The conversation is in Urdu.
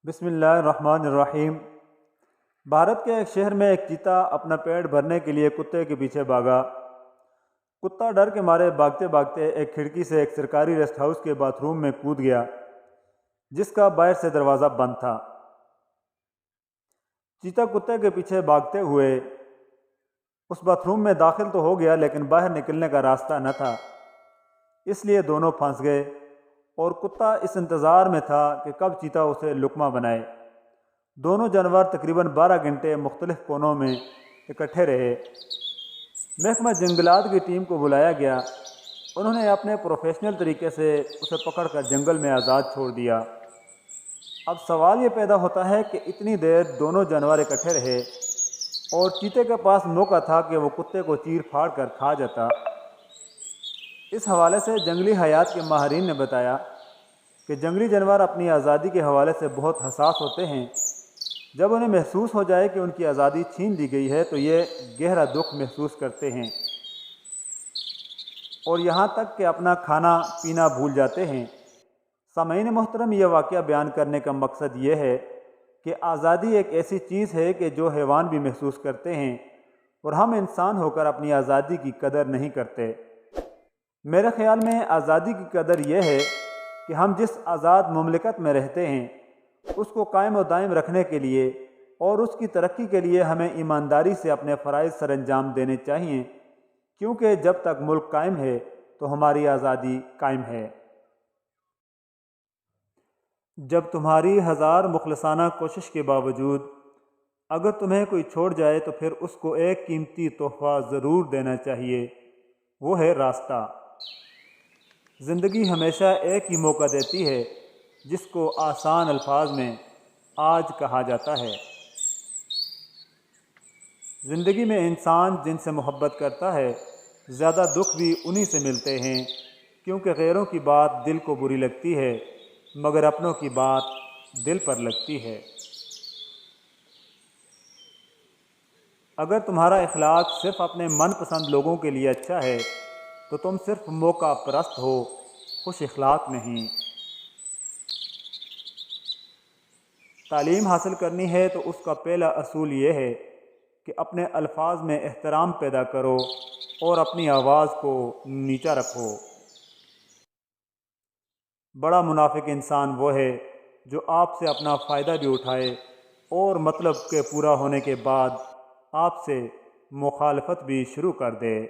بسم اللہ الرحمن الرحیم۔ بھارت کے ایک شہر میں ایک چیتا اپنا پیٹ بھرنے کے لیے کتے کے پیچھے بھاگا۔ کتا ڈر کے مارے بھاگتے بھاگتے ایک کھڑکی سے ایک سرکاری ریسٹ ہاؤس کے باتھ روم میں کود گیا جس کا باہر سے دروازہ بند تھا۔ چیتا کتے کے پیچھے بھاگتے ہوئے اس باتھ روم میں داخل تو ہو گیا لیکن باہر نکلنے کا راستہ نہ تھا، اس لیے دونوں پھنس گئے اور کتا اس انتظار میں تھا کہ کب چیتا اسے لقمہ بنائے۔ دونوں جانور تقریباً 12 گھنٹے مختلف کونوں میں اکٹھے رہے۔ محکمہ جنگلات کی ٹیم کو بلایا گیا، انہوں نے اپنے پروفیشنل طریقے سے اسے پکڑ کر جنگل میں آزاد چھوڑ دیا۔ اب سوال یہ پیدا ہوتا ہے کہ اتنی دیر دونوں جانور اکٹھے رہے اور چیتے کے پاس موقع تھا کہ وہ کتے کو چیر پھاڑ کر کھا جاتا۔ اس حوالے سے جنگلی حیات کے ماہرین نے بتایا کہ جنگلی جانور اپنی آزادی کے حوالے سے بہت حساس ہوتے ہیں۔ جب انہیں محسوس ہو جائے کہ ان کی آزادی چھین لی گئی ہے تو یہ گہرا دکھ محسوس کرتے ہیں اور یہاں تک کہ اپنا کھانا پینا بھول جاتے ہیں۔ سامعین محترم، یہ واقعہ بیان کرنے کا مقصد یہ ہے کہ آزادی ایک ایسی چیز ہے کہ جو حیوان بھی محسوس کرتے ہیں اور ہم انسان ہو کر اپنی آزادی کی قدر نہیں کرتے۔ میرے خیال میں آزادی کی قدر یہ ہے کہ ہم جس آزاد مملکت میں رہتے ہیں اس کو قائم و دائم رکھنے کے لیے اور اس کی ترقی کے لیے ہمیں ایمانداری سے اپنے فرائض سر انجام دینے چاہیے، کیونکہ جب تک ملک قائم ہے تو ہماری آزادی قائم ہے۔ جب تمہاری ہزار مخلصانہ کوشش کے باوجود اگر تمہیں کوئی چھوڑ جائے تو پھر اس کو ایک قیمتی تحفہ ضرور دینا چاہیے، وہ ہے راستہ۔ زندگی ہمیشہ ایک ہی موقع دیتی ہے جس کو آسان الفاظ میں آج کہا جاتا ہے۔ زندگی میں انسان جن سے محبت کرتا ہے زیادہ دکھ بھی انہی سے ملتے ہیں، کیونکہ غیروں کی بات دل کو بری لگتی ہے مگر اپنوں کی بات دل پر لگتی ہے۔ اگر تمہارا اخلاق صرف اپنے من پسند لوگوں کے لیے اچھا ہے تو تم صرف موقع پرست ہو، خوش اخلاق نہیں۔ تعلیم حاصل کرنی ہے تو اس کا پہلا اصول یہ ہے کہ اپنے الفاظ میں احترام پیدا کرو اور اپنی آواز کو نیچا رکھو۔ بڑا منافق انسان وہ ہے جو آپ سے اپنا فائدہ بھی اٹھائے اور مطلب کے پورا ہونے کے بعد آپ سے مخالفت بھی شروع کر دے۔